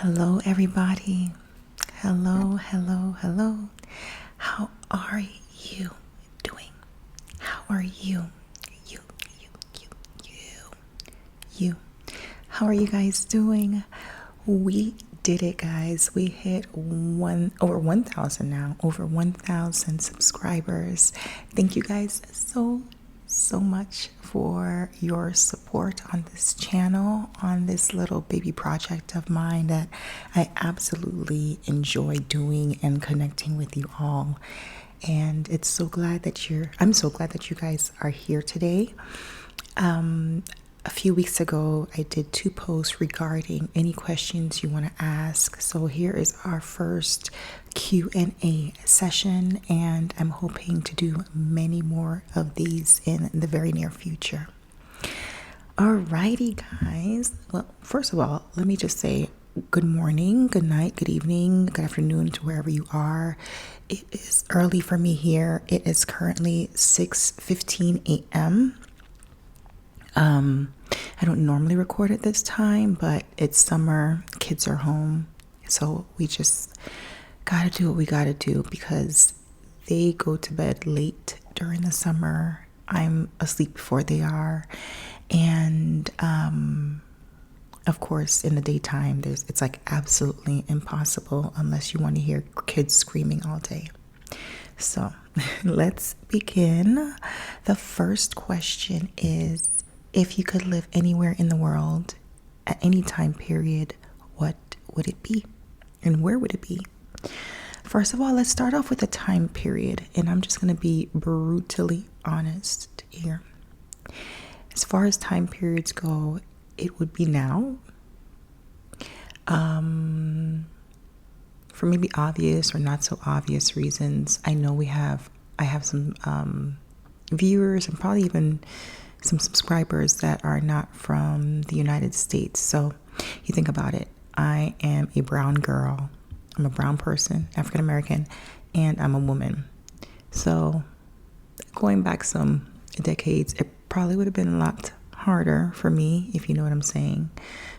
Hello, everybody. Hello, hello, hello. How are you doing? How are you? You, you. How are you guys doing? We did it, guys. We hit over 1,000 now, over 1,000 subscribers. Thank you guys so much for your support on this channel, on this little baby project of mine that I absolutely enjoy doing and connecting with you all. And I'm so glad that you guys are here today. A few weeks ago, I did 2 posts regarding any questions you want to ask. So here is our first Q&A session, and I'm hoping to do many more of these in the very near future. Alrighty, guys. Well, first of all, let me just say good morning, good night, good evening, good afternoon to wherever you are. It is early for me here. It is currently 6:15 a.m. I don't normally record at this time, but it's summer, kids are home, so we just gotta do what we gotta do because they go to bed late during the summer. I'm asleep before they are, and of course in the daytime it's like absolutely impossible unless you want to hear kids screaming all day. So let's begin. The first question is, if you could live anywhere in the world at any time period, what would it be? And where would it be? First of all, let's start off with a time period. And I'm just going to be brutally honest here. As far as time periods go, it would be now. For maybe obvious or not so obvious reasons, I know I have some viewers and probably even some subscribers that are not from the United States. So you think about it. I am a brown girl. I'm a brown person, African American, and I'm a woman. So going back some decades, it probably would have been a lot harder for me, if you know what I'm saying.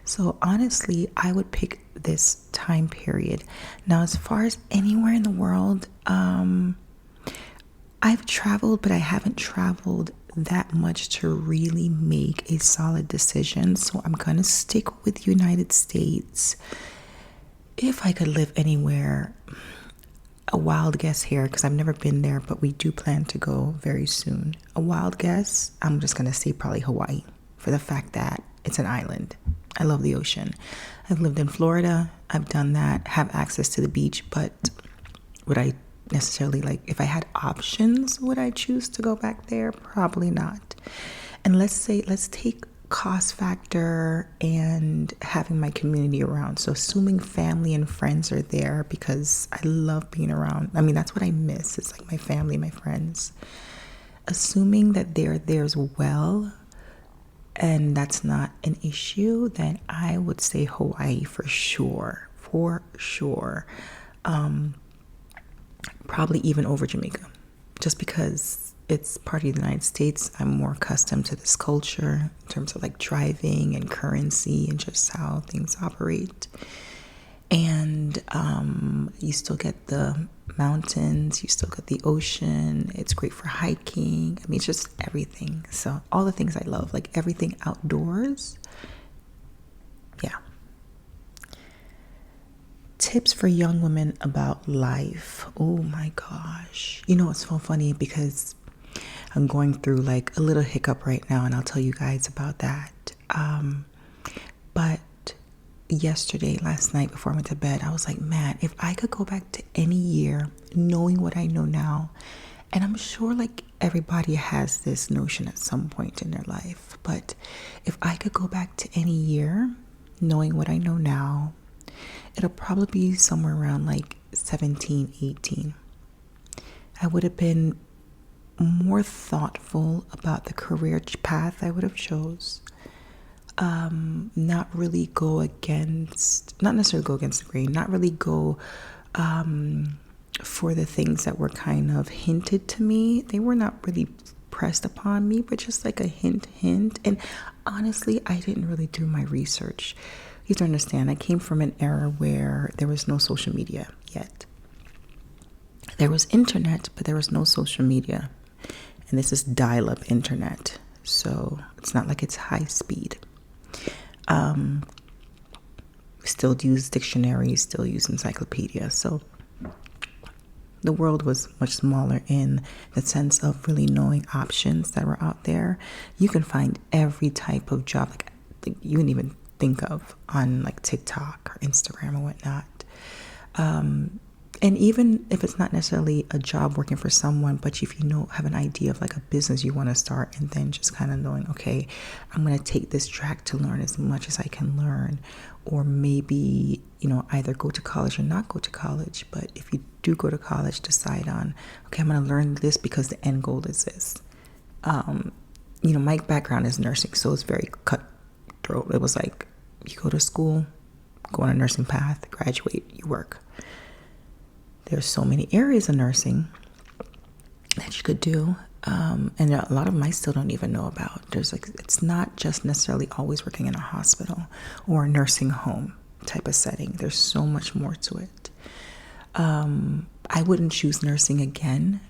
So honestly, I would pick this time period. Now, as far as anywhere in the world, I've traveled, but I haven't traveled that much to really make a solid decision. So I'm going to stick with United States. If I could live anywhere, a wild guess here, because I've never been there, but we do plan to go very soon. A wild guess, I'm just going to say probably Hawaii, for the fact that it's an island. I love the ocean. I've lived in Florida. I've done that, have access to the beach, but would I necessarily, like, if I had options, would I choose to go back there? Probably not. And let's take cost factor and having my community around. So assuming family and friends are there, because I love being around. I mean, that's what I miss. It's like my family, my friends. Assuming that they're there as well, and that's not an issue, then I would say Hawaii for sure. Probably even over Jamaica, just because it's part of the United States. I'm more accustomed to this culture in terms of like driving and currency and just how things operate. And you still get the mountains, you still get the ocean. It's great for hiking. I mean, it's just everything. So all the things I love, like everything outdoors. Yeah. Tips for young women about life. Oh my gosh. You know, it's so funny because I'm going through like a little hiccup right now, and I'll tell you guys about that. But last night before I went to bed, I was like, man, if I could go back to any year knowing what I know now, and I'm sure like everybody has this notion at some point in their life, but if I could go back to any year knowing what I know now, it'll probably be somewhere around like 17, 18. I would have been more thoughtful about the career path I would have chose. Not necessarily go against the grain, not really go for the things that were kind of hinted to me. They were not really pressed upon me, but just like a hint. And honestly, I didn't really do my research. you have to understand, I came from an era where there was no social media yet. There was internet, but there was no social media. And this is dial-up internet. So it's not like it's high speed. Still use dictionaries, still use encyclopedia. So the world was much smaller in the sense of really knowing options that were out there. You can find every type of job like you wouldn't even think of on like TikTok or Instagram or whatnot. And even if it's not necessarily a job working for someone, but if you have an idea of like a business you want to start, and then just kind of knowing, okay, I'm going to take this track to learn as much as I can learn, or maybe, either go to college or not go to college. But if you do go to college, decide on, okay, I'm going to learn this because the end goal is this. My background is nursing, so it's very cutthroat. It was like, you go to school, go on a nursing path, graduate, you work. There's so many areas of nursing that you could do, and a lot of them I still don't even know about. It's not just necessarily always working in a hospital or a nursing home type of setting. There's so much more to it. I wouldn't choose nursing again,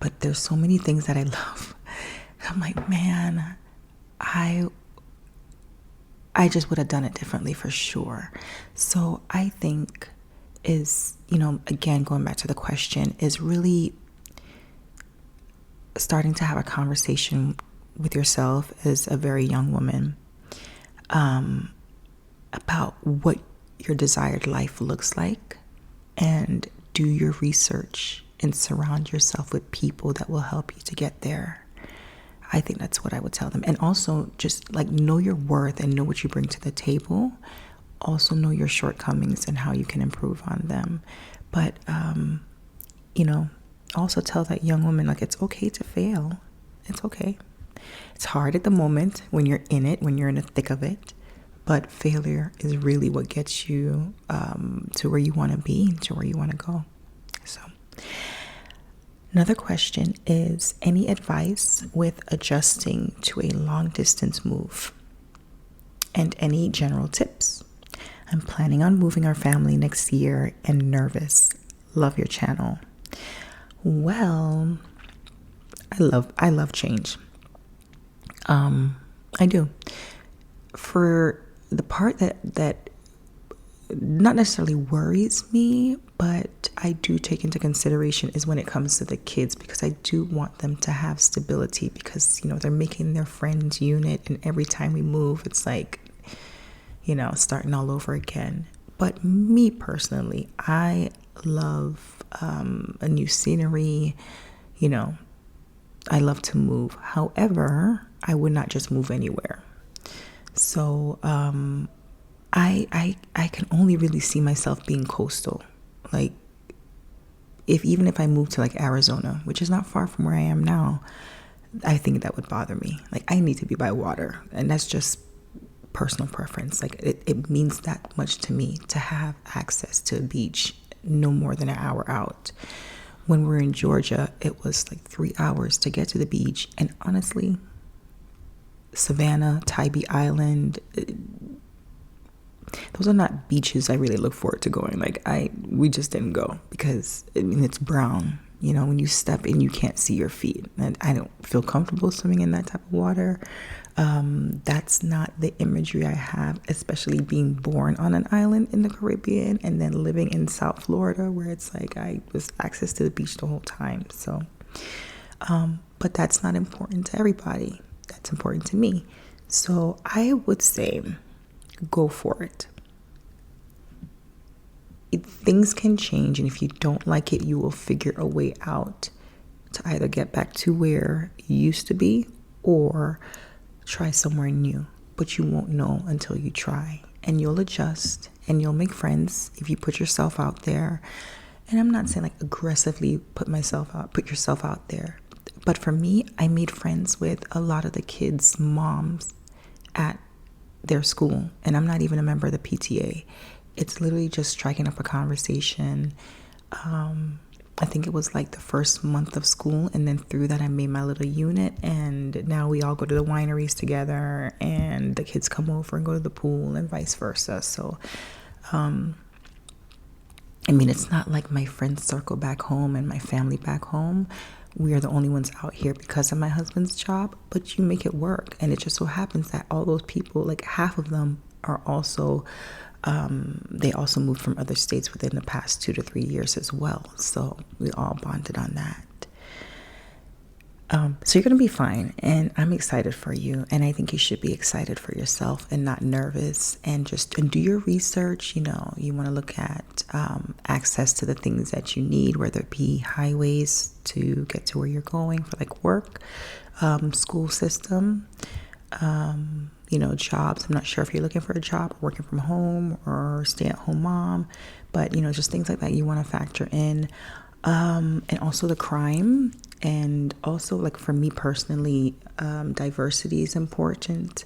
but there's so many things that I love. I'm like, man, I just would have done it differently for sure. So I think is, again, going back to the question, is really starting to have a conversation with yourself as a very young woman about what your desired life looks like, and do your research and surround yourself with people that will help you to get there. I think that's what I would tell them. And also just like know your worth and know what you bring to the table. Also know your shortcomings and how you can improve on them. But, also tell that young woman, like, it's okay to fail. It's okay. It's hard at the moment when you're in it, when you're in the thick of it. But failure is really what gets you to where you want to be, to where you want to go. So another question is, any advice with adjusting to a long distance move? And any general tips? I'm planning on moving our family next year and nervous. Love your channel. Well, I love change. I do. For the part that not necessarily worries me, but I do take into consideration is when it comes to the kids, because I do want them to have stability, because, they're making their friends unit, and every time we move, it's like, starting all over again. But me personally, I love a new scenery. I love to move. However, I would not just move anywhere. So I can only really see myself being coastal. Like, even if I move to like Arizona, which is not far from where I am now, I think that would bother me. Like, I need to be by water, and that's just personal preference. Like, it means that much to me to have access to a beach no more than an hour out. When we were in Georgia, it was like 3 hours to get to the beach. And honestly, Savannah, Tybee Island, those are not beaches I really look forward to going. Like, we just didn't go because it's brown. When you step in, you can't see your feet, and I don't feel comfortable swimming in that type of water. That's not the imagery I have, especially being born on an island in the Caribbean and then living in South Florida, where it's like I was access to the beach the whole time. So, but that's not important to everybody. That's important to me. So I would say, go for it. Things can change, and if you don't like it, you will figure a way out to either get back to where you used to be or try somewhere new. But you won't know until you try, and you'll adjust and you'll make friends if you put yourself out there. And I'm not saying like aggressively put yourself out there, but for me, I made friends with a lot of the kids' moms at their school, and I'm not even a member of the PTA. It's literally just striking up a conversation, I think it was like the first month of school, and then through that I made my little unit, and now we all go to the wineries together, and the kids come over and go to the pool and vice versa. So I mean, it's not like my friend circle back home and my family back home. We are the only ones out here because of my husband's job, but you make it work. And it just so happens that all those people, like half of them are also, they also moved from other states within the past 2 to 3 years as well. So we all bonded on that. So you're going to be fine, and I'm excited for you, and I think you should be excited for yourself and not nervous, and do your research. You know, you want to look at access to the things that you need, whether it be highways to get to where you're going for like work, school system, you know, jobs. I'm not sure if you're looking for a job or working from home or stay-at-home mom, but you know, just things like that you want to factor in. And also the crime, and also like for me personally, diversity is important.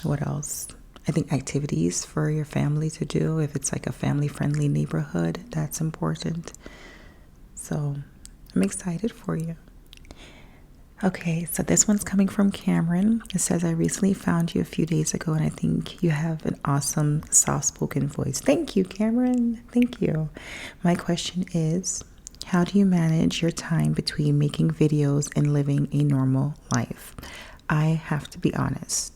What else? I think activities for your family to do, if it's like a family-friendly neighborhood, that's important. So I'm excited for you. Okay, so this one's coming from Cameron. It says, I recently found you a few days ago, and I think you have an awesome soft-spoken voice. Thank you, Cameron. Thank you. My question is, how do you manage your time between making videos and living a normal life? I have to be honest.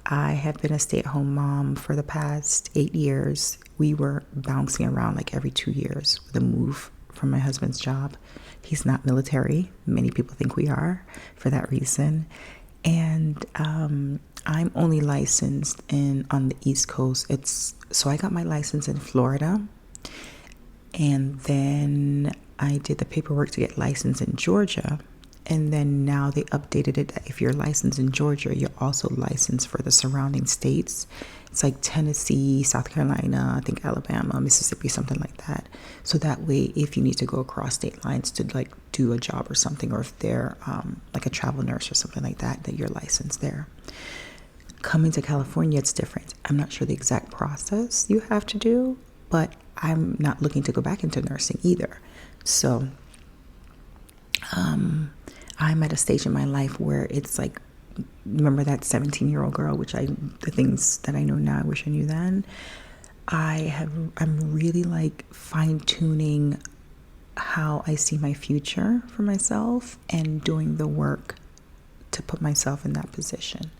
I have been a stay-at-home mom for the past 8 years. We were bouncing around like every 2 years with a move from my husband's job. He's not military. Many people think we are for that reason. And I'm only licensed on the East Coast. So I got my license in Florida. And then I did the paperwork to get licensed in Georgia. And then now they updated it that if you're licensed in Georgia, you're also licensed for the surrounding states. It's like Tennessee, South Carolina, I think Alabama, Mississippi, something like that. So that way, if you need to go across state lines to like do a job or something, or if they're like a travel nurse or something like that, that you're licensed there. Coming to California, it's different. I'm not sure the exact process you have to do, but I'm not looking to go back into nursing either. So I'm at a stage in my life where it's like, remember that 17-year-old girl, the things that I know now, I wish I knew then. I'm really like fine-tuning how I see my future for myself and doing the work to put myself in that position.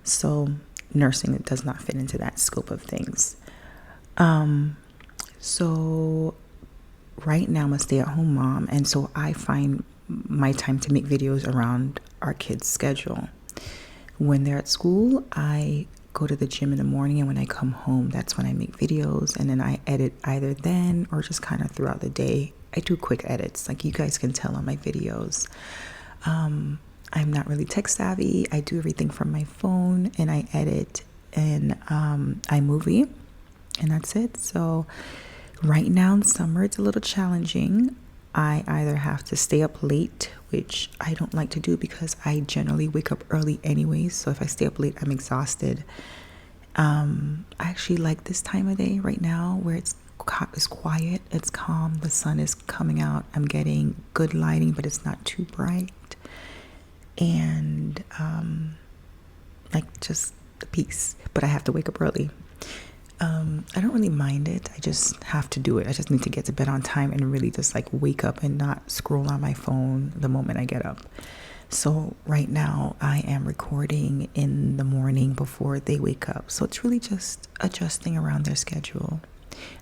So nursing, it does not fit into that scope of things. So right now I'm a stay-at-home mom, and so I find my time to make videos around our kids' schedule. When they're at school, I go to the gym in the morning, and when I come home, that's when I make videos, and then I edit either then or just kind of throughout the day. I do quick edits, like you guys can tell on my videos. I'm not really tech savvy. I do everything from my phone, and I edit in iMovie, and that's it. So right now in summer, it's a little challenging. I either have to stay up late, which I don't like to do because I generally wake up early anyways. So if I stay up late, I'm exhausted. I actually like this time of day right now where it's quiet, it's calm, the sun is coming out. I'm getting good lighting, but it's not too bright. And like just the peace. But I have to wake up early. I don't really mind it. I just have to do it. I just need to get to bed on time and really just like wake up and not scroll on my phone the moment I get up. So right now I am recording in the morning before they wake up. So it's really just adjusting around their schedule.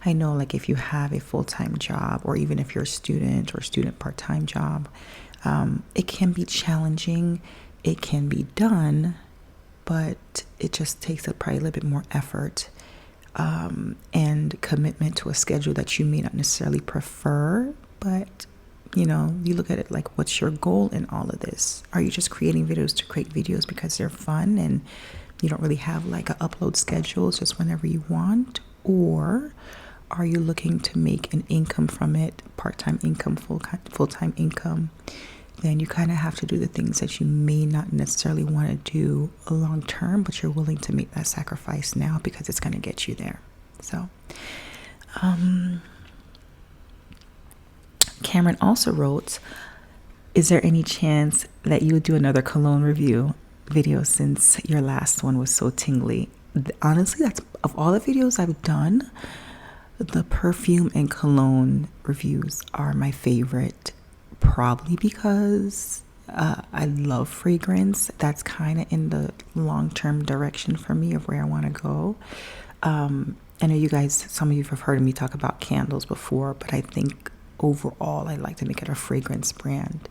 I know like if you have a full-time job, or even if you're a student or student part-time job, it can be challenging. It can be done, but it just takes probably a little bit more effort. And commitment to a schedule that you may not necessarily prefer, but you know, you look at it like, what's your goal in all of this? Are you just creating videos to create videos because they're fun and you don't really have like an upload schedule, it's just whenever you want? Or are you looking to make an income from it, part-time income, full-time income? Then you kind of have to do the things that you may not necessarily want to do long term, but you're willing to make that sacrifice now because it's going to get you there. So Cameron also wrote, is there any chance that you would do another cologne review video since your last one was so tingly? Honestly, that's of all the videos I've done, the perfume and cologne reviews are my favorite, probably because I love fragrance. That's kind of in the long-term direction for me of where I want to go. I know you guys, some of you have heard me talk about candles before, but I think overall I like to make it a fragrance brand.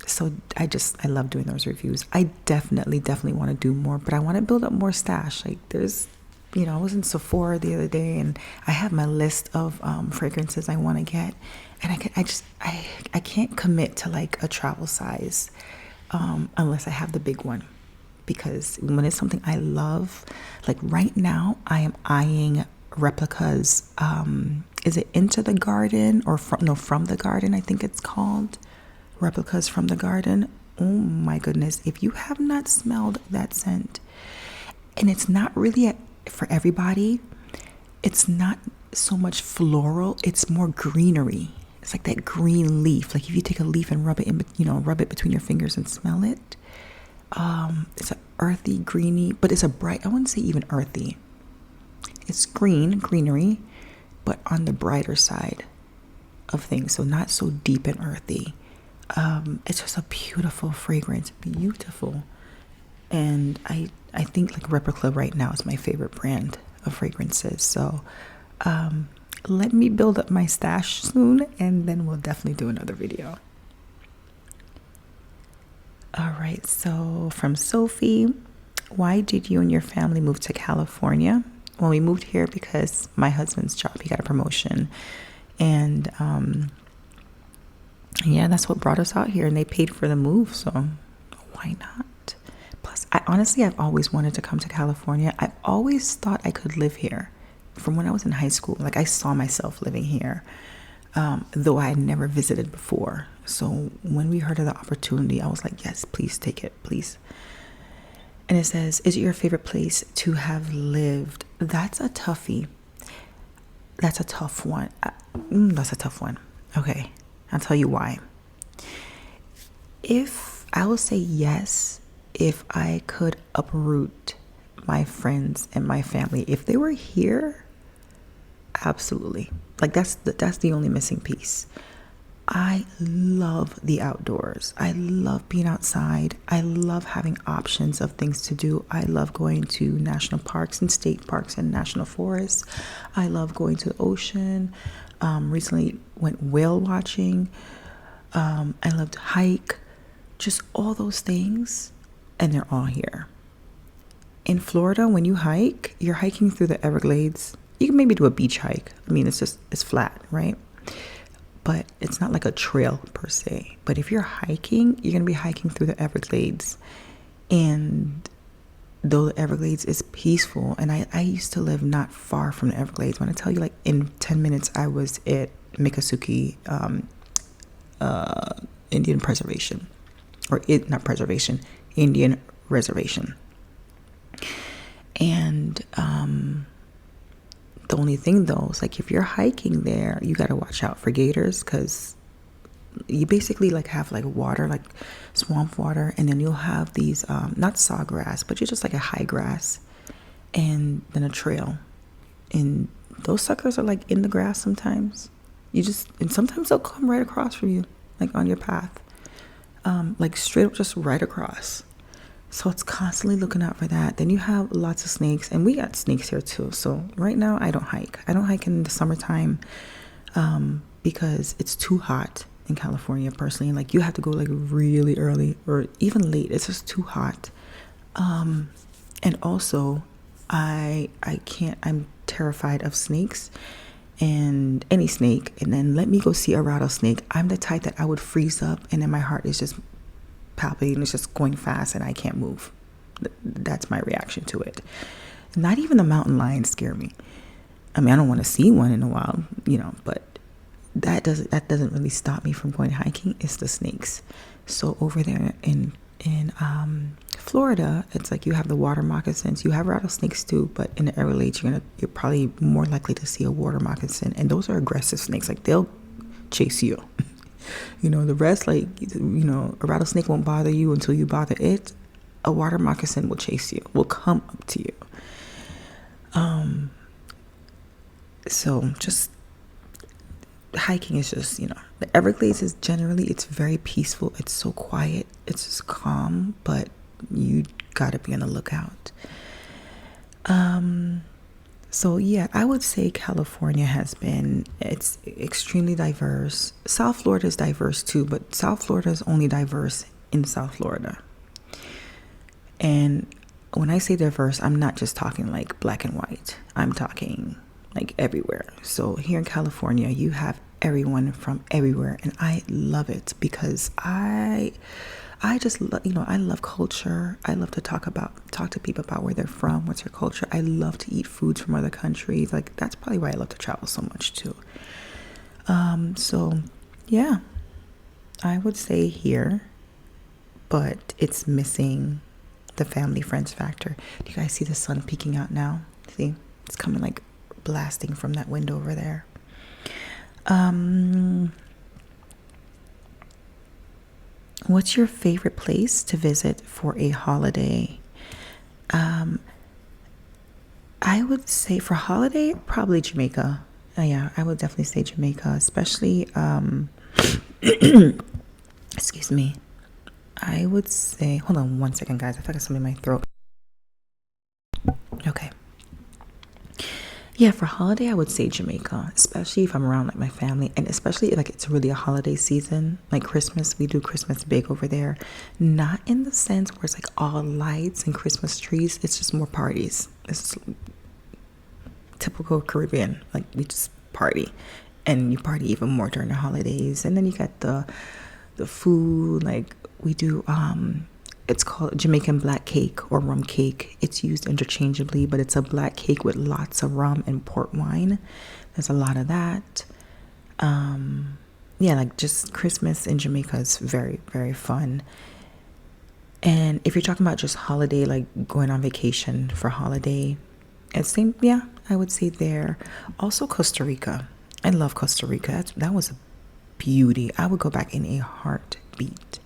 So I love doing those reviews. I definitely want to do more, but I want to build up more stash. Like there's, I was in Sephora the other day and I have my list of fragrances I want to get, and I can't commit to like a travel size unless I have the big one, because when it's something I love, like right now I am eyeing replicas. Is it Into the Garden or From the Garden? I think it's called Replicas from the Garden. Oh my goodness! If you have not smelled that scent, and it's not really for everybody. It's not so much floral, it's more greenery. It's like that green leaf. Like if you take a leaf and rub it between your fingers and smell it. It's an earthy, greeny, but it's a bright, I wouldn't say even earthy. It's greenery, but on the brighter side of things. So not so deep and earthy. It's just a beautiful fragrance, beautiful. And I think like Replica right now is my favorite brand of fragrances. So let me build up my stash soon, and then we'll definitely do another video. All right, so from Sophie, why did you and your family move to California? Well, we moved here because my husband's job, he got a promotion. And yeah, that's what brought us out here, and they paid for the move, so why not? Plus, I've always wanted to come to California. I've always thought I could live here from when I was in high school. Like I saw myself living here, though I had never visited before. So when we heard of the opportunity, I was like, yes, please take it, please. And it says, is it your favorite place to have lived? That's a toughie. That's a tough one. That's a tough one. Okay, I'll tell you why. I will say yes, if I could uproot my friends and my family. If they were here, absolutely. Like that's the only missing piece. I love the outdoors. I love being outside. I love having options of things to do. I love going to national parks and state parks and national forests. I love going to the ocean. Recently went whale watching. I love to hike. Just all those things, and they're all here. In Florida, when you hike, you're hiking through the Everglades. You can maybe do a beach hike. I mean, it's flat, right? But it's not like a trail per se. But if you're hiking, you're going to be hiking through the Everglades. And though the Everglades is peaceful, and I used to live not far from the Everglades. When I tell you, like in 10 minutes, I was at Miccosukee Indian Preservation. Indian Reservation. And the only thing though is like if you're hiking there, you got to watch out for gators, because you basically like have like water, like swamp water, and then you'll have these not sawgrass, but you're just like a high grass, and then a trail, and those suckers are like in the grass sometimes. And sometimes they'll come right across from you, like on your path, like straight up just right across. So it's constantly looking out for that. Then you have lots of snakes, and we got snakes here too. So right now I don't hike. I don't hike in the summertime because it's too hot in California personally. Like you have to go like really early or even late. It's just too hot. And also I can't, I'm terrified of snakes and any snake. And then let me go see a rattlesnake. I'm the type that I would freeze up, and then my heart is just palpitating, it's just going fast, and I can't move. That's my reaction to it. Not even the mountain lions scare me. I mean, I don't want to see one in a while, but that doesn't really stop me from going hiking. It's the snakes. So over there in Florida, it's like you have the water moccasins. You have rattlesnakes too, but in the Everglades, you're probably more likely to see a water moccasin, and those are aggressive snakes. Like they'll chase you. The rest, like, a rattlesnake won't bother you until you bother it. A water moccasin will chase you, will come up to you. So just hiking is just, the Everglades is generally, it's very peaceful. It's so quiet. It's just calm, but you gotta be on the lookout. So yeah, I would say California it's extremely diverse. South Florida is diverse too, but South Florida is only diverse in South Florida. And when I say diverse, I'm not just talking like black and white. I'm talking like everywhere. So here in California, you have everyone from everywhere, and I love it because I just I love culture. I love to talk to people about where they're from, what's their culture. I love to eat foods from other countries. Like, that's probably why I love to travel so much too. So yeah, I would say here, but it's missing the family friends factor. Do you guys see the sun peeking out now? See, it's coming like blasting from that window over there. What's your favorite place to visit for a holiday? I would say for holiday, probably Jamaica. Yeah, I would definitely say Jamaica, especially, excuse me. I would say, hold on one second, guys. I feel like something in my throat. Okay. Yeah, for holiday, I would say Jamaica, especially if I'm around like my family, and especially like it's really a holiday season, like Christmas. We do Christmas big over there, not in the sense where it's like all lights and Christmas trees. It's just more parties. It's typical Caribbean, like we just party, and you party even more during the holidays. And then you got the food, like we do. It's called Jamaican black cake or rum cake. It's used interchangeably, but it's a black cake with lots of rum and port wine. There's a lot of that. Yeah, like just Christmas in Jamaica is very, very fun. And if you're talking about just holiday, like going on vacation for holiday, it's same. Yeah, I would say there. Also Costa Rica. I love Costa Rica. That was a beauty. I would go back in a heartbeat.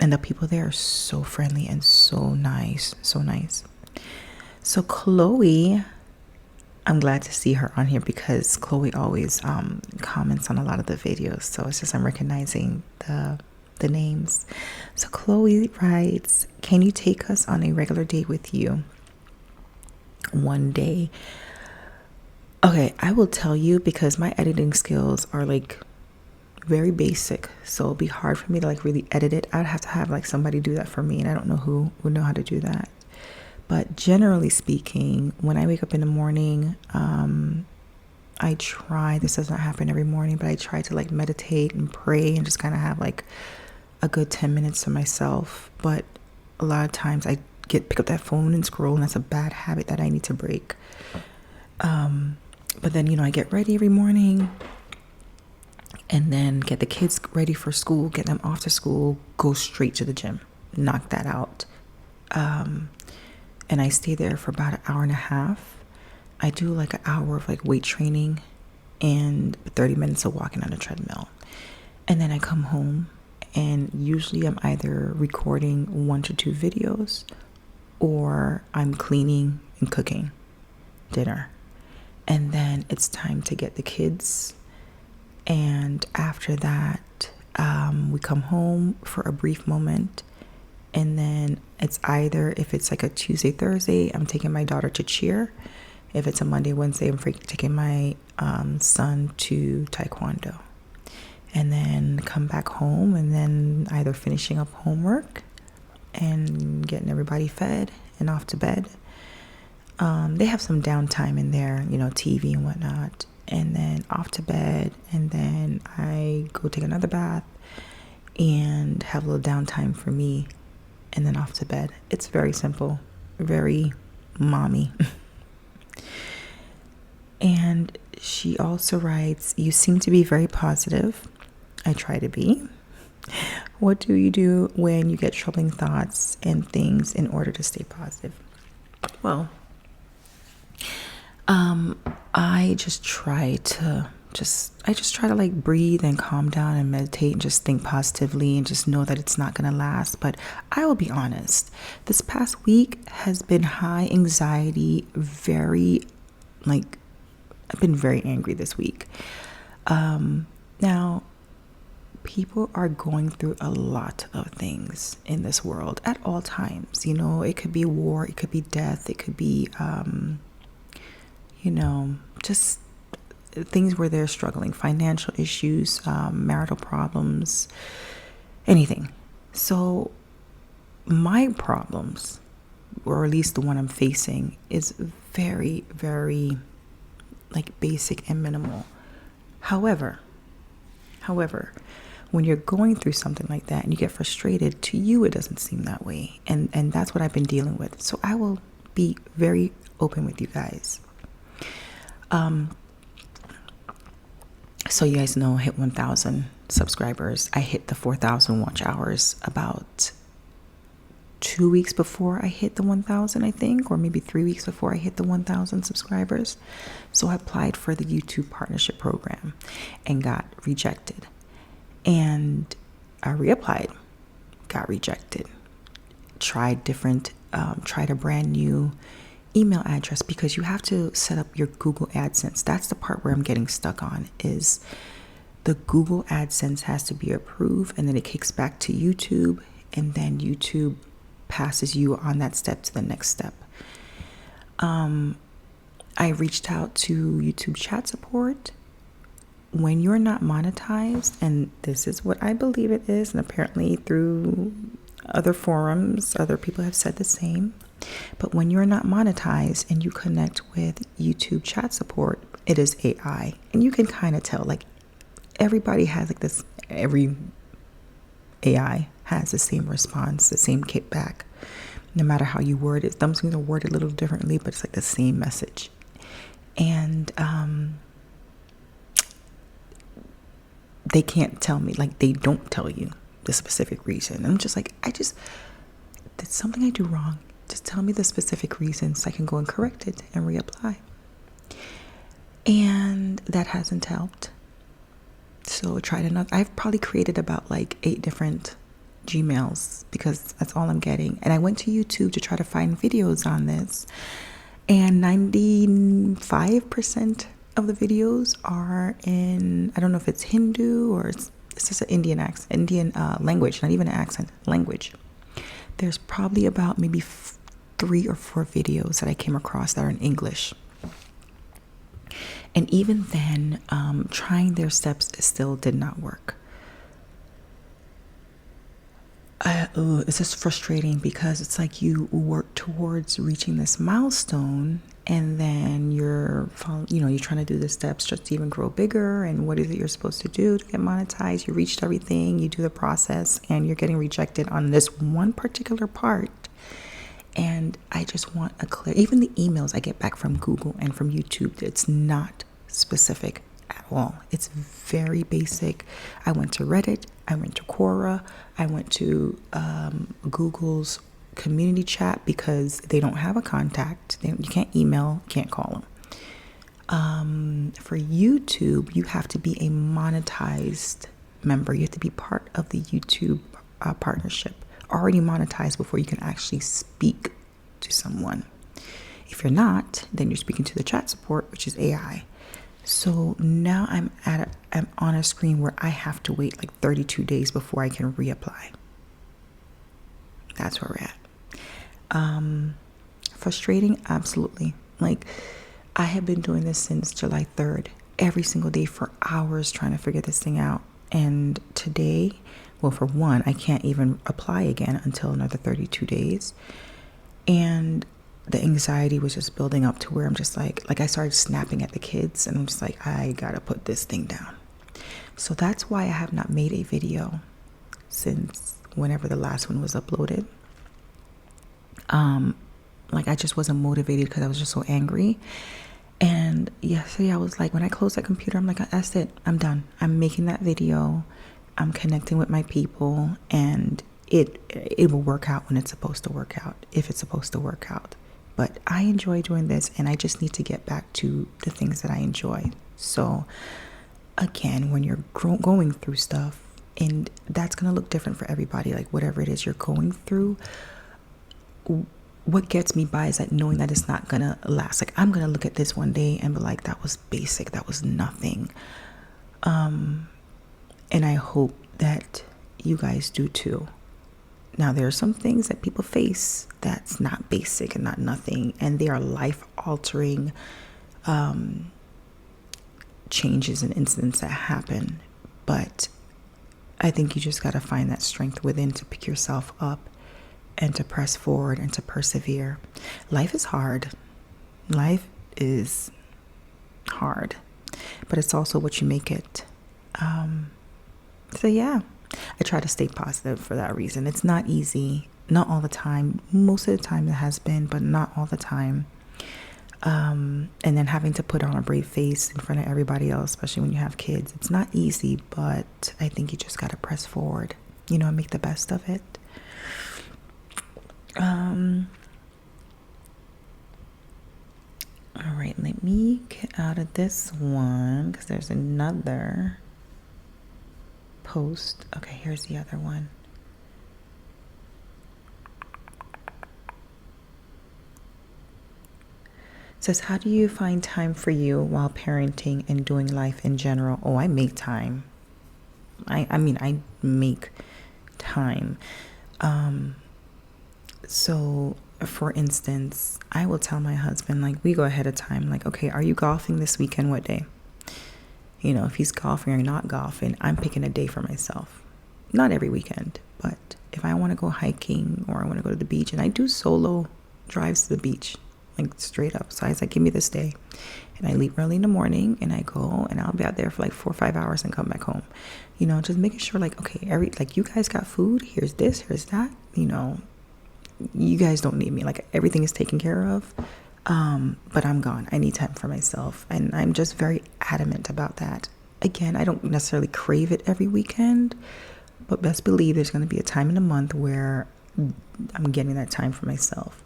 And the people there are so friendly and so nice. So nice. So Chloe, I'm glad to see her on here because Chloe always comments on a lot of the videos. So it's just I'm recognizing the names. So Chloe writes, can you take us on a regular date with you one day? Okay, I will tell you because my editing skills are like very basic, so it'll be hard for me to like really edit it. I'd have to have like somebody do that for me, and I don't know who would know how to do that. But generally speaking, when I wake up in the morning, I try, this does not happen every morning, but I try to like meditate and pray and just kind of have like a good 10 minutes to myself. But a lot of times I pick up that phone and scroll, and that's a bad habit that I need to break. But then, I get ready every morning, and then get the kids ready for school, get them off to school, go straight to the gym, knock that out. And I stay there for about an hour and a half. I do like an hour of like weight training and 30 minutes of walking on a treadmill. And then I come home, and usually I'm either recording 1 to 2 videos, or I'm cleaning and cooking dinner. And then it's time to get the kids. And after that, we come home for a brief moment. And then it's either, if it's like a Tuesday, Thursday, I'm taking my daughter to cheer. If it's a Monday, Wednesday, I'm taking my son to taekwondo. And then come back home, and then either finishing up homework and getting everybody fed and off to bed. They have some downtime in there, TV and whatnot. And then off to bed, and then I go take another bath and have a little downtime for me, and then off to bed. It's very simple, very mommy. And she also writes, you seem to be very positive. I try to be. What do you do when you get troubling thoughts and things in order to stay positive? Well, I just try to I just try to like breathe and calm down and meditate and just think positively and just know that it's not going to last. But I will be honest, this past week has been high anxiety, very like, I've been very angry this week. Now, people are going through a lot of things in this world at all times. You know, it could be war, it could be death, it could be, just things where they're struggling, financial issues, marital problems, anything. So my problems, or at least the one I'm facing, is very, very like basic and minimal. However, when you're going through something like that and you get frustrated, to you it doesn't seem that way. And that's what I've been dealing with. So I will be very open with you guys. So you guys know I hit 1,000 subscribers. I hit the 4,000 watch hours about 2 weeks before I hit the 1,000, I think, or maybe 3 weeks before I hit the 1,000 subscribers. So I applied for the YouTube partnership program and got rejected. And I reapplied, got rejected. Tried a brand new email address, because you have to set up your Google AdSense. That's the part where I'm getting stuck on, is the Google AdSense has to be approved, and then it kicks back to YouTube, and then YouTube passes you on that step to the next step. I reached out to YouTube chat support. When you're not monetized, and this is what I believe it is, and apparently through other forums, other people have said the same, but when you're not monetized and you connect with YouTube chat support, it is AI. And you can kind of tell, like, everybody has like this, every AI has the same response, the same kickback, no matter how you word it. Some things are worded a little differently, but it's like the same message. And they can't tell me, like, they don't tell you the specific reason. I'm just like, did something I do wrong? Just tell me the specific reasons so I can go and correct it and reapply. And that hasn't helped. So I tried another. I've probably created about like 8 different Gmails, because that's all I'm getting. And I went to YouTube to try to find videos on this, and 95% of the videos are in, I don't know if it's Hindu or it's just an Indian language, not even an accent, language. There's probably about maybe 3 or 4 videos that I came across that are in English. And even then, trying their steps still did not work. It's just frustrating, because it's like you work towards reaching this milestone, and then you're trying to do the steps just to even grow bigger. And what is it you're supposed to do to get monetized? You reached everything, you do the process, and you're getting rejected on this one particular part. And I just want even the emails I get back from Google and from YouTube, it's not specific at all. It's very basic. I went to Reddit, I went to Quora, I went to Google's community chat, because they don't have a contact. You can't email, can't call them. For YouTube, you have to be a monetized member. You have to be part of the YouTube partnership, already monetized before you can actually speak to someone. If you're not, then you're speaking to the chat support, which is AI. So now I'm on a screen where I have to wait like 32 days before I can reapply. That's where we're at. Frustrating, absolutely. Like, I have been doing this since July 3rd, every single day for hours trying to figure this thing out. And today, well, for one, I can't even apply again until another 32 days. And the anxiety was just building up to where I'm just like I started snapping at the kids, and I'm just like, I gotta put this thing down. So that's why I have not made a video since whenever the last one was uploaded. I just wasn't motivated, because I was just so angry. And yesterday I was like, when I closed that computer, I'm like, that's it, I'm done. I'm making that video, I'm connecting with my people, and it will work out when it's supposed to work out, if it's supposed to work out. But I enjoy doing this, and I just need to get back to the things that I enjoy. So again, when you're going through stuff, and that's going to look different for everybody, like whatever it is you're going through, what gets me by is that knowing that it's not going to last. Like, I'm going to look at this one day and be like, that was basic, that was nothing. And I hope that you guys do too. Now, there are some things that people face that's not basic and not nothing, and they are life-altering changes and incidents that happen. But I think you just got to find that strength within to pick yourself up and to press forward and to persevere. Life is hard. Life is hard, but it's also what you make it. So yeah, I try to stay positive for that reason. It's not easy, not all the time. Most of the time it has been, but not all the time. And then having to put on a brave face in front of everybody else, especially when you have kids, it's not easy, but I think you just got to press forward, and make the best of it. All right, let me get out of this one because there's another post. Okay, here's the other one. It says, how do you find time for you while parenting and doing life in general? Oh, I make time. I mean, I make time. So for instance, I will tell my husband, like, we go ahead of time, like, okay, are you golfing this weekend? What day? If he's golfing or not golfing, I'm picking a day for myself. Not every weekend, but if I want to go hiking or I want to go to the beach, and I do solo drives to the beach, like straight up. So I was like, give me this day. And I leave early in the morning and I go and I'll be out there for like 4 or 5 hours and come back home. Just making sure, like, okay, like, you guys got food, here's this, here's that, you guys don't need me, like, everything is taken care of. But I'm gone. I need time for myself. And I'm just very adamant about that. Again, I don't necessarily crave it every weekend, but best believe there's going to be a time in the month where I'm getting that time for myself.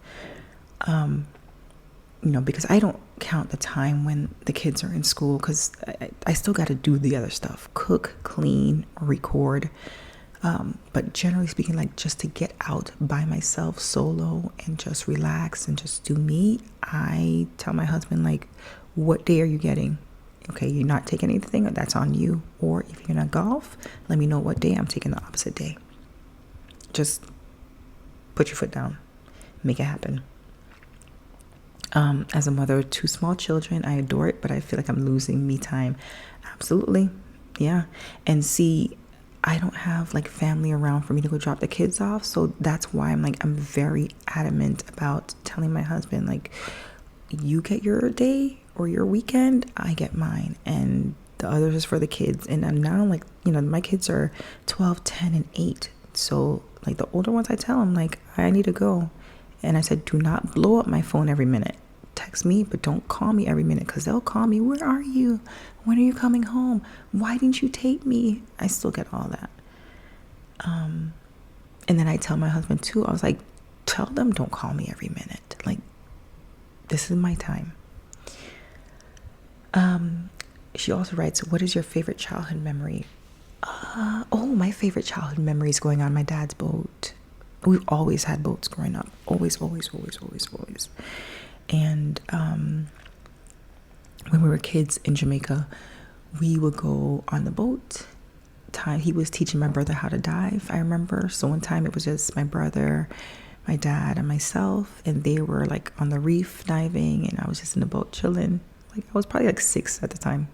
Because I don't count the time when the kids are in school, because I still got to do the other stuff, cook, clean, record. But generally speaking, like, just to get out by myself solo and just relax and just do me, I tell my husband, like, what day are you getting? Okay, you're not taking anything, that's on you. Or if you're gonna golf, let me know what day. I'm taking the opposite day. Just put your foot down, make it happen. As a mother of 2 small children, I adore it, but I feel like I'm losing me time. Absolutely, yeah. And see, I don't have like family around for me to go drop the kids off. So that's why I'm very adamant about telling my husband, like, you get your day or your weekend, I get mine. And the others is for the kids. And I'm now like, my kids are 12, 10, and 8. So like the older ones, I tell them, like, I need to go. And I said, do not blow up my phone every minute. Text me, but don't call me every minute, because they'll call me, where are you? When are you coming home? Why didn't you take me? I still get all that. And then I tell my husband too, I was like, tell them don't call me every minute. Like, this is my time. She also writes, what is your favorite childhood memory? My favorite childhood memory is going on my dad's boat. We've always had boats growing up. Always. And when we were kids in Jamaica, we would go on the boat. He was teaching my brother how to dive, I remember. So one time it was just my brother, my dad, and myself, and they were like on the reef diving, and I was just in the boat chilling. Like, I was probably like 6 at the time,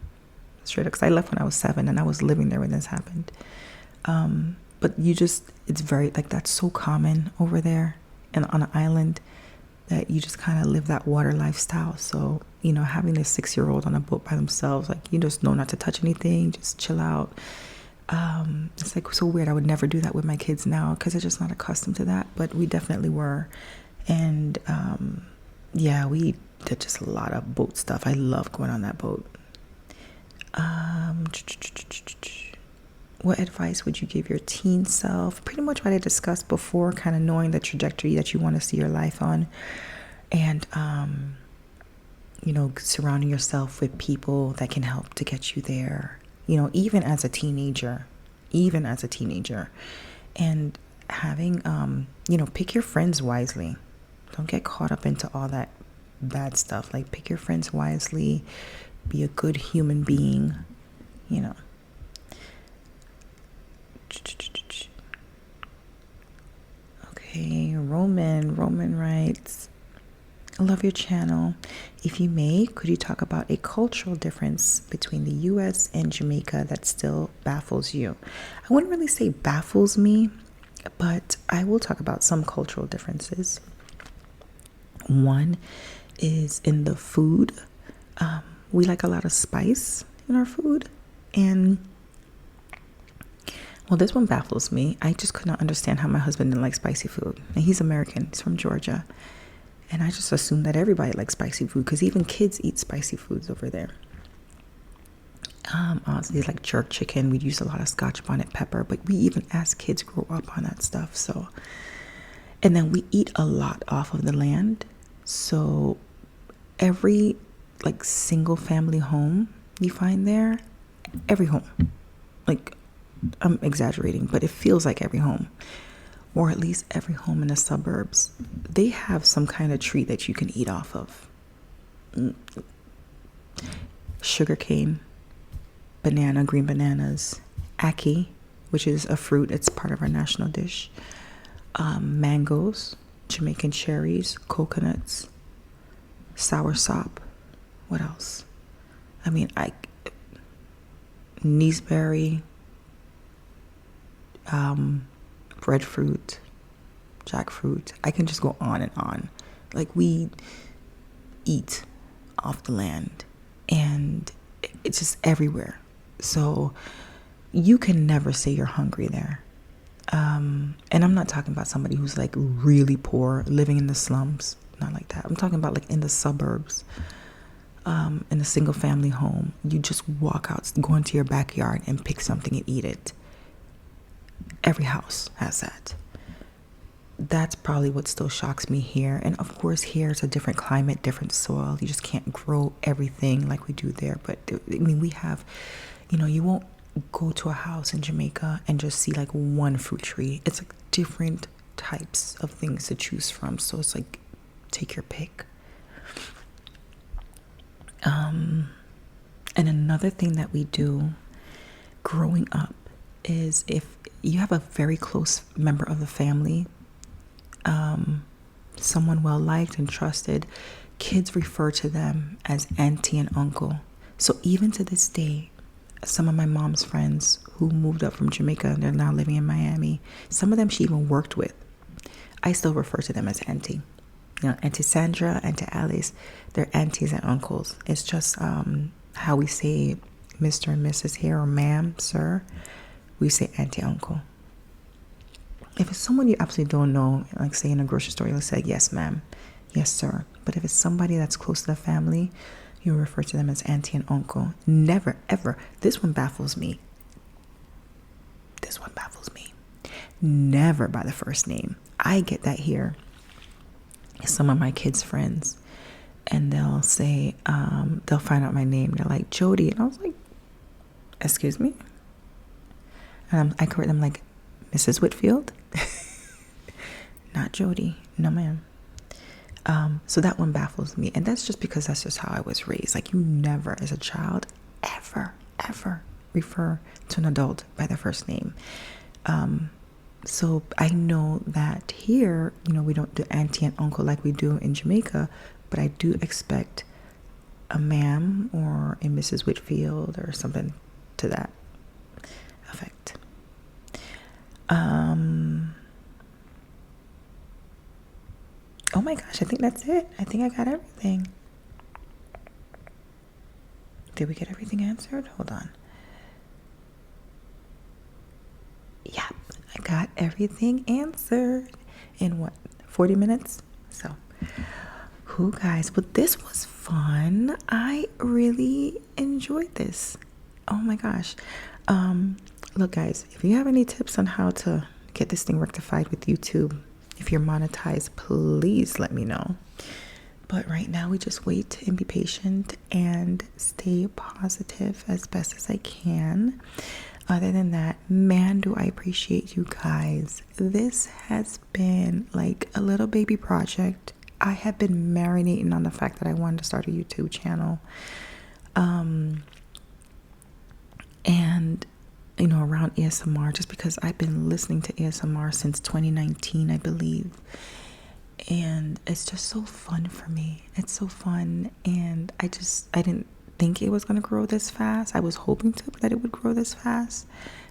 straight up, because I left when I was 7 and I was living there when this happened. But it's very, like, that's so common over there and on an island, that you just kind of live that water lifestyle. So, having a 6-year-old on a boat by themselves, like, you just know not to touch anything, just chill out. It's like so weird. I would never do that with my kids now because they're just not accustomed to that, but we definitely were. And we did just a lot of boat stuff. I love going on that boat. What advice would you give your teen self? Pretty much what I discussed before, kind of knowing the trajectory that you want to see your life on. And, surrounding yourself with people that can help to get you there. even as a teenager, and having, pick your friends wisely. Don't get caught up into all that bad stuff. Like, pick your friends wisely, be a good human being, Okay, Roman writes, I love your channel. If you may, could you talk about a cultural difference between the US and Jamaica that still baffles you? I wouldn't really say baffles me, but I will talk about some cultural differences. One is in the food. We like a lot of spice in our food. And, well, this one baffles me. I just could not understand how my husband didn't like spicy food. And he's American. He's from Georgia. And I just assumed that everybody likes spicy food because even kids eat spicy foods over there. Honestly, like jerk chicken, we'd use a lot of Scotch bonnet pepper, but we even as kids grew up on that stuff. So, and then we eat a lot off of the land. So every like single family home you find there, every home, like I'm exaggerating, but it feels like every home, or at least every home in the suburbs, they have some kind of tree that you can eat off of. Sugarcane, banana, green bananas, ackee, which is a fruit, it's part of our national dish, mangoes, Jamaican cherries, coconuts, soursop. What else? I mean, gooseberry, breadfruit, jackfruit. I can just go on and on. Like, we eat off the land, and it's just everywhere. So you can never say you're hungry there. And I'm not talking about somebody who's like really poor, living in the slums. Not like that. I'm talking about like in the suburbs, in a single family home. You just walk out, go into your backyard and pick something and eat it. Every house has that. That's probably what still shocks me here. And of course, here it's a different climate, different soil. You just can't grow everything like we do there. But I mean, we have, you won't go to a house in Jamaica and just see like one fruit tree. It's like different types of things to choose from. So it's like, take your pick. And another thing that we do growing up is if you have a very close member of the family, someone well liked and trusted, kids refer to them as auntie and uncle. So even to this day, some of my mom's friends who moved up from Jamaica, they're now living in Miami, some of them she even worked with, I still refer to them as auntie. Auntie Sandra, Auntie Alice, they're aunties and uncles. It's just how we say Mr. and Mrs. here, or ma'am, sir. We say auntie, uncle. If it's someone you absolutely don't know, like say in a grocery store, you'll say yes, ma'am, yes, sir. But if it's somebody that's close to the family, you refer to them as auntie and uncle. Never, ever. This one baffles me. Never by the first name. I get that here. Some of my kids' friends, and they'll say, they'll find out my name. They're like, Jody. And I was like, excuse me? I correct them like, Mrs. Whitfield? Not Jody. No, ma'am. So that one baffles me. And that's just because that's just how I was raised. Like, you never, as a child, ever refer to an adult by their first name. So I know that here, we don't do auntie and uncle like we do in Jamaica, but I do expect a ma'am or a Mrs. Whitfield or something to that effect. Oh my gosh, I think that's it. I think I got everything. Did we get everything answered? Hold on. Yeah, I got everything answered in 40 minutes? So, guys, but this was fun. I really enjoyed this. Oh my gosh. Look, guys, if you have any tips on how to get this thing rectified with YouTube, if you're monetized, please let me know. But right now we just wait and be patient and stay positive as best as I can. Other than that, man, do I appreciate you guys. This has been like a little baby project. I have been marinating on the fact that I wanted to start a YouTube channel. And around ASMR, just because I've been listening to ASMR since 2019, I believe. And it's just so fun for me. It's so fun. And I didn't think it was going to grow this fast. I was hoping that it would grow this fast,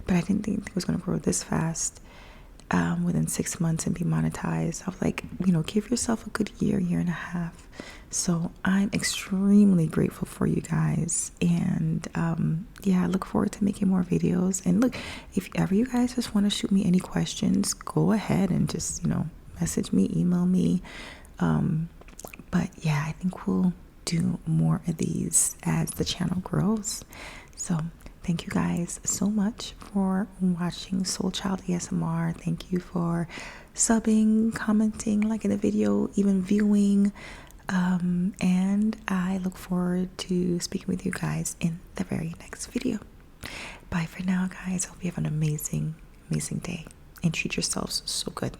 but I didn't think it was going to grow this fast within 6 months and be monetized. I was like, give yourself a good year and a half. So I'm extremely grateful for you guys. And yeah, I look forward to making more videos. And look, if ever you guys just want to shoot me any questions, go ahead and just, message me, email me. But yeah, I think we'll do more of these as the channel grows. So thank you guys so much for watching Soul Child ASMR. Thank you for subbing, commenting, liking the video, even viewing. And I look forward to speaking with you guys in the very next video. Bye for now, guys. Hope you have an amazing day and treat yourselves so good.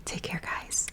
Take care, guys.